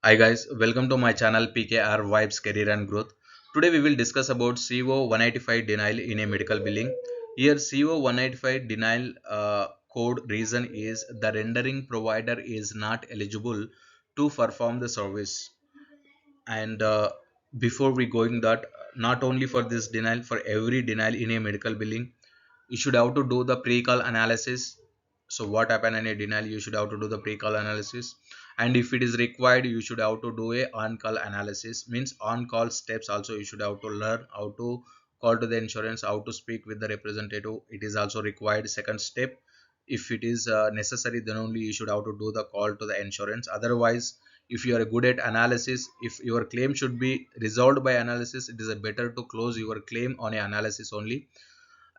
Hi guys, welcome to my channel PKR Vibes Career and Growth. Today we will discuss about CO 185 denial in a medical billing. Here CO 185 denial code reason is the rendering provider is not eligible to perform the service. And before we going that, not only for this denial, for every denial in a medical billing, you should have to do the pre-call analysis. So what happened in a denial, you should have to do the pre-call analysis, and if it is required you should have to do a on-call analysis, means on-call steps also you should have to learn how to call to the insurance, how to speak with the representative. It is also required second step. If it is necessary, then only you should have to do the call to the insurance. Otherwise, if you are good at analysis, if your claim should be resolved by analysis, it is a better to close your claim on a analysis only.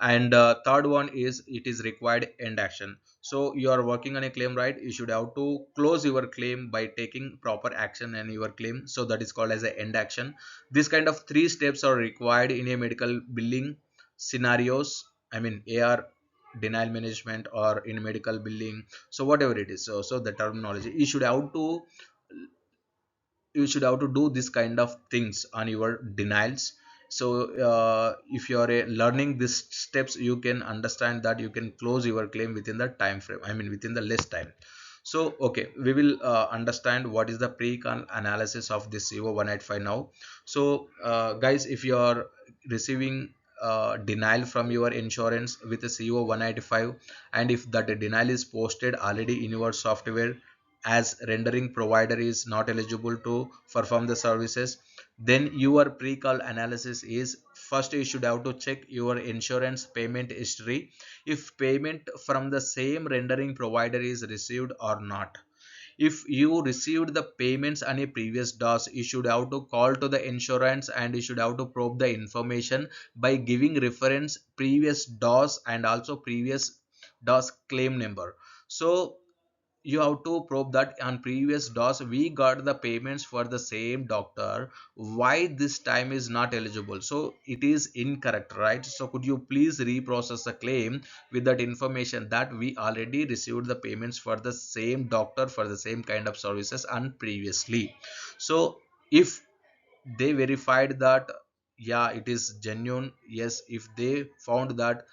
And third one is it is required end action. So you are working on a claim, right? You should have to close your claim by taking proper action in your claim, so that is called as a end action. This kind of three steps are required in a medical billing scenarios, I mean AR denial management or in medical billing. So whatever it is, so the terminology, you should have to do this kind of things on your denials. So if you are learning these steps, you can understand that you can close your claim within the time frame, I mean within the less time. So okay, we will understand what is the pre-con analysis of this CO 185 now. So guys, if you are receiving denial from your insurance with a CO 185, and if that denial is posted already in your software as rendering provider is not eligible to perform the services, then your pre-call analysis is, first you should have to check your insurance payment history, if payment from the same rendering provider is received or not. If you received the payments on a previous DOS, you should have to call to the insurance and you should have to probe the information by giving reference previous DOS and also previous DOS claim number. So you have to probe that on previous DOS we got the payments for the same doctor, why this time is not eligible, so it is incorrect, right? So could you please reprocess the claim with that information that we already received the payments for the same doctor for the same kind of services and previously. So if they verified that yeah it is genuine, yes, if they found that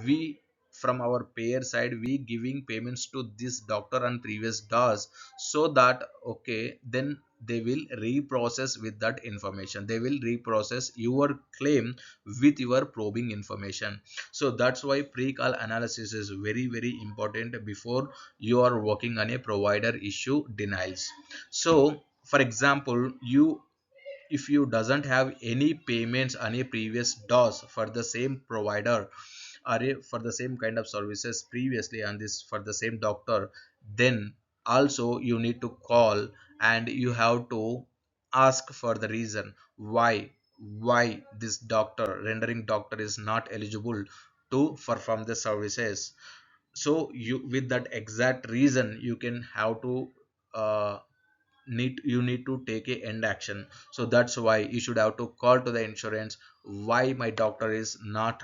we from our payer side we giving payments to this doctor and previous does, so that okay, then they will reprocess with that information, they will reprocess your claim with your probing information. So that's why pre-call analysis is very important before you are working on a provider issue denials. So for example, you, if you doesn't have any payments on a previous DOS for the same provider or for the same kind of services previously on this for the same doctor, then also you need to call and you have to ask for the reason why this doctor rendering doctor is not eligible to perform the services. So you, with that exact reason, you can have to uh, you need to take a end action. So that's why you should have to call to the insurance why my doctor is not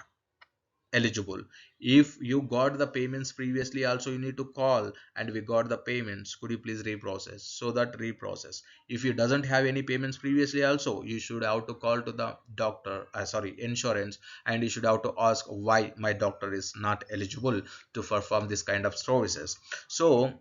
eligible. If you got the payments previously also, you need to call and we got the payments, could you please reprocess, so that reprocess. If you doesn't have any payments previously also, you should have to call to the doctor, sorry, insurance, and you should have to ask why my doctor is not eligible to perform this kind of services. So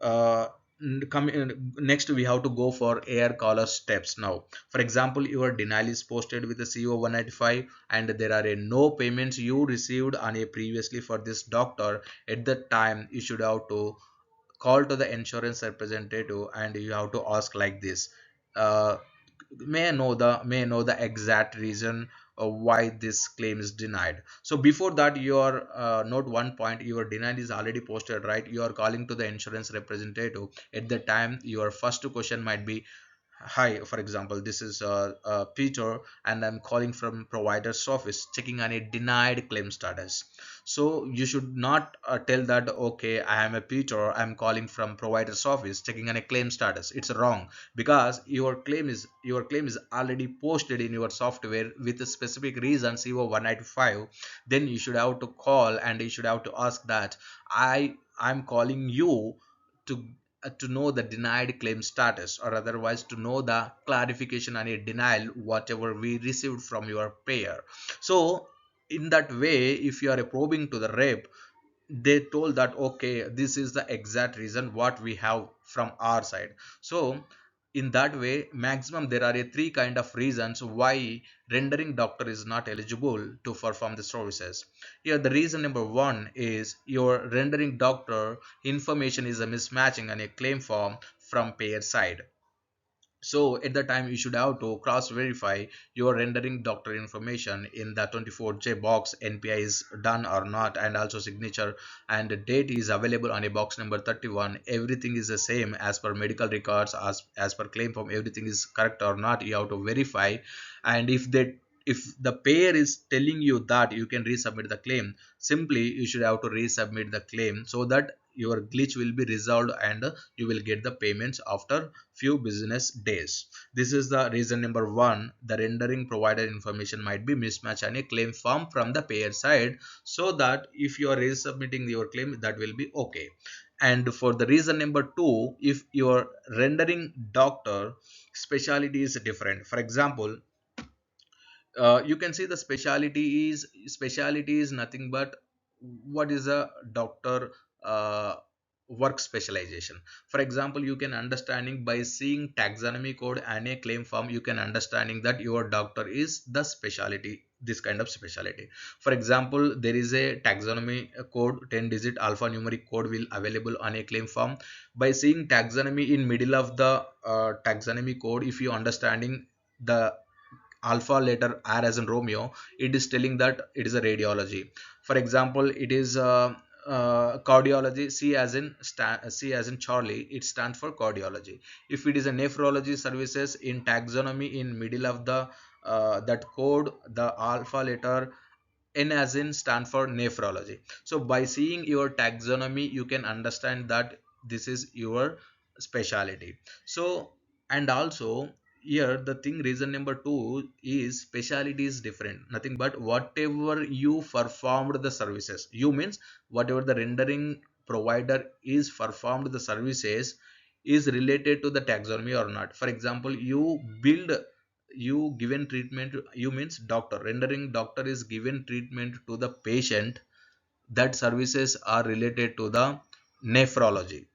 uh, next we have to go for air caller steps now. For example, your denial is posted with the CO 195 and there are no payments you received on a previously for this doctor. At that time you should have to call to the insurance representative and you have to ask like this, uh, may I know the exact reason why this claim is denied. So before that, your note one point, your denial is already posted, right? You are calling to the insurance representative. At the time your first question might be, hi, for example, this is Peter and I'm calling from provider's office checking on a denied claim status. So you should not tell that okay, I am a Peter, I'm calling from provider's office checking on a claim status. It's wrong, because your claim is already posted in your software with a specific reason CO 195. Then you should have to call and you should have to ask that I'm calling you to to know the denied claim status, or otherwise to know the clarification on a denial whatever we received from your payer. So in that way, if you are probing to the rep, they told that okay, this is the exact reason what we have from our side. So in that way, maximum there are a three kind of reasons why rendering doctor is not eligible to perform the services. Here the reason number one is your rendering doctor information is a mismatching on a claim form from payer side. So at the time you should have to cross verify your rendering doctor information in the 24J box, NPI is done or not, and also signature and the date is available on a box number 31. Everything is the same as per medical records, as per claim form, everything is correct or not, you have to verify. And if the payer is telling you that you can resubmit the claim, simply you should have to resubmit the claim so that your glitch will be resolved and you will get the payments after few business days. This is the reason number one, the rendering provider information might be mismatched on a claim form from the payer side, so that if you are resubmitting your claim, that will be okay. And for the reason number two, if your rendering doctor specialty is different, for example, you can see the specialty is nothing but what is a doctor work specialization. For example, you can understanding by seeing taxonomy code and a claim form, you can understanding that your doctor is the specialty, this kind of specialty. For example, there is a taxonomy code, 10 digit alphanumeric code will available on a claim form. By seeing taxonomy in middle of the taxonomy code, if you understanding the alpha letter R as in Romeo, it is telling that it is a radiology. For example, it is cardiology, C as in Charlie, it stands for cardiology. If it is a nephrology services, in taxonomy in middle of the that code, the alpha letter N as in stand for nephrology. So by seeing your taxonomy, you can understand that this is your specialty. So and also here the thing, reason number two is specialty is different, nothing but whatever you performed the services, you means whatever the rendering provider is performed the services is related to the taxonomy or not. For example, you build, you given treatment, you means doctor, rendering doctor is given treatment to the patient, that services are related to the nephrology,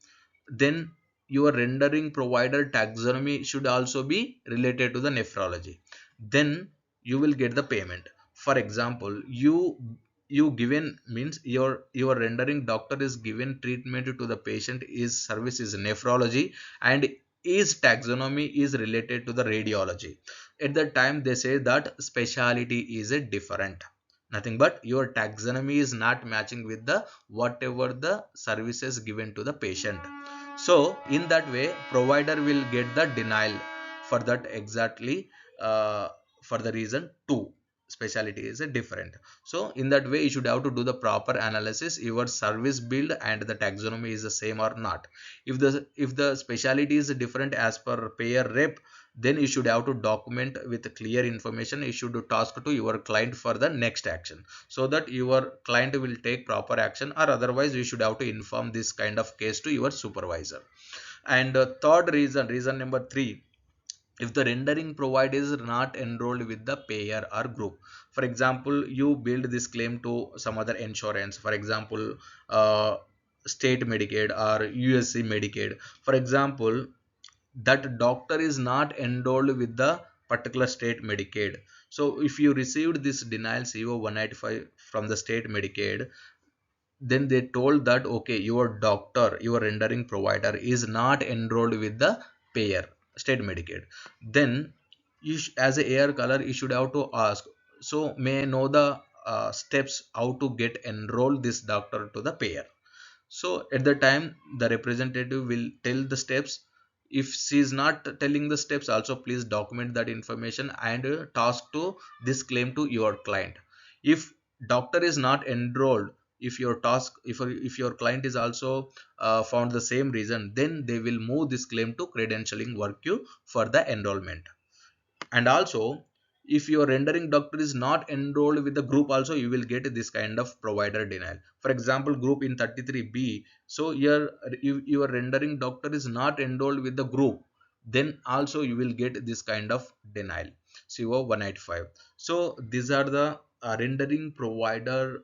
then your rendering provider taxonomy should also be related to the nephrology, then you will get the payment. For example, you given means your rendering doctor is given treatment to the patient, is service is nephrology, and is taxonomy is related to the radiology. At that time they say that speciality is a different, nothing but your taxonomy is not matching with the whatever the services given to the patient. So in that way, provider will get the denial for that exactly, uh, for the reason two, specialty is a different. So in that way, you should have to do the proper analysis, your service build and the taxonomy is the same or not. If the specialty is different as per payer rep, then you should have to document with clear information, you should task to your client for the next action, so that your client will take proper action, or otherwise you should have to inform this kind of case to your supervisor. And third reason, reason number three, if the rendering provider is not enrolled with the payer or group. For example, you build this claim to some other insurance, for example, uh, state Medicaid or USC Medicaid. For example, that doctor is not enrolled with the particular state Medicaid. So if you received this denial CO 195 from the state Medicaid, then they told that okay, your doctor, your rendering provider is not enrolled with the payer state Medicaid, then as a air color you should have to ask, so may I know the steps how to get enrolled this doctor to the payer. So at the time the representative will tell the steps. If she is not telling the steps, also please document that information and task to this claim to your client. If doctor is not enrolled, if your task, if your client is also found the same reason, then they will move this claim to credentialing work queue for the enrollment. And also if your rendering doctor is not enrolled with the group also, you will get this kind of provider denial. For example, group in 33B, so here if your rendering doctor is not enrolled with the group, then also you will get this kind of denial, CO 185. So these are the rendering provider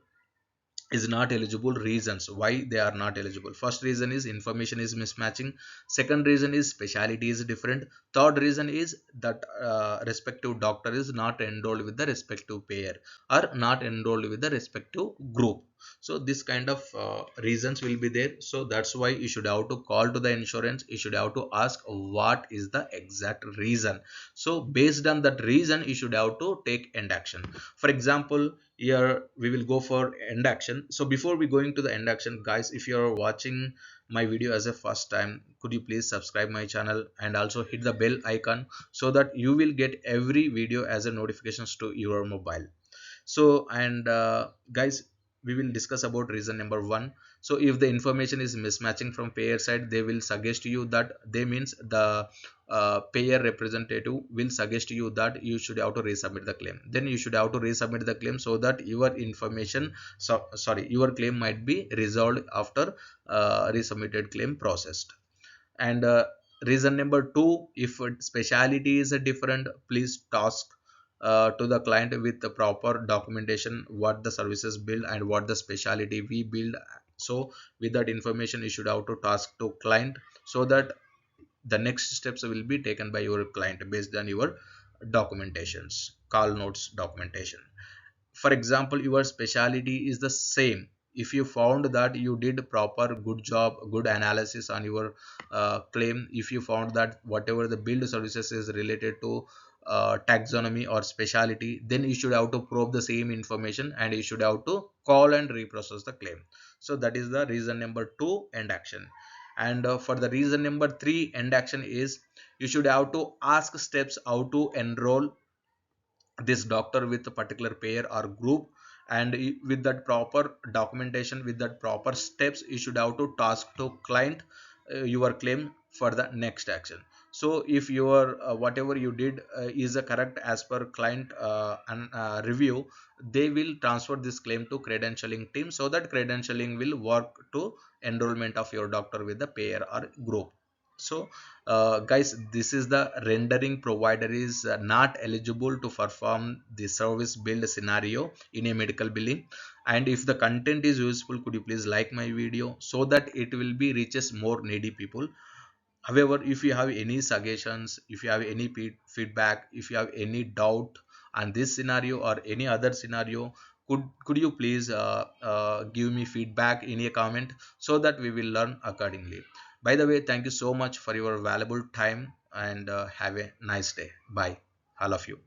is not eligible reasons why they are not eligible. First reason is information is mismatching. Second reason is specialty is different. Third reason is that respective doctor is not enrolled with the respective payer or not enrolled with the respective group. So this kind of reasons will be there. So that's why you should have to call to the insurance, you should have to ask what is the exact reason. So based on that reason, you should have to take end action. For example, here we will go for end action. So before we going to the end action, guys, if you are watching my video as a first time, could you please subscribe my channel and also hit the bell icon, so that you will get every video as a notifications to your mobile. So and guys, we will discuss about reason number one. So if the information is mismatching from payer side, they will suggest you that, they means the payer representative will suggest you that you should have to resubmit the claim. Then you should have to resubmit the claim, so that your information, sorry, your claim might be resolved after resubmitted claim processed. And reason number two, if speciality is different, please task to the client with the proper documentation what the services build and what the specialty we build. So with that information, you should have to task to client, so that the next steps will be taken by your client based on your documentations, call notes documentation. For example, your specialty is the same. If you found that you did proper good job, good analysis on your claim, if you found that whatever the billed services is related to taxonomy or specialty, then you should have to probe the same information and you should have to call and reprocess the claim. So that is the reason number two, end action. And for the reason number three, end action, is you should have to ask steps how to enroll this doctor with a particular payer or group. And with that proper documentation, with that proper steps, you should have to task to client your claim for the next action. So if your whatever you did is correct as per client and review, they will transfer this claim to credentialing team, so that credentialing will work to enrollment of your doctor with the payer or group. So guys, this is the rendering provider is not eligible to perform the service build scenario in a medical billing. And if the content is useful, could you please like my video, so that it will be reaches more needy people. However, if you have any suggestions, if you have any feedback, if you have any doubt on this scenario or any other scenario, could you please give me feedback in a comment, so that we will learn accordingly. By the way, thank you so much for your valuable time, and have a nice day. Bye, all of you.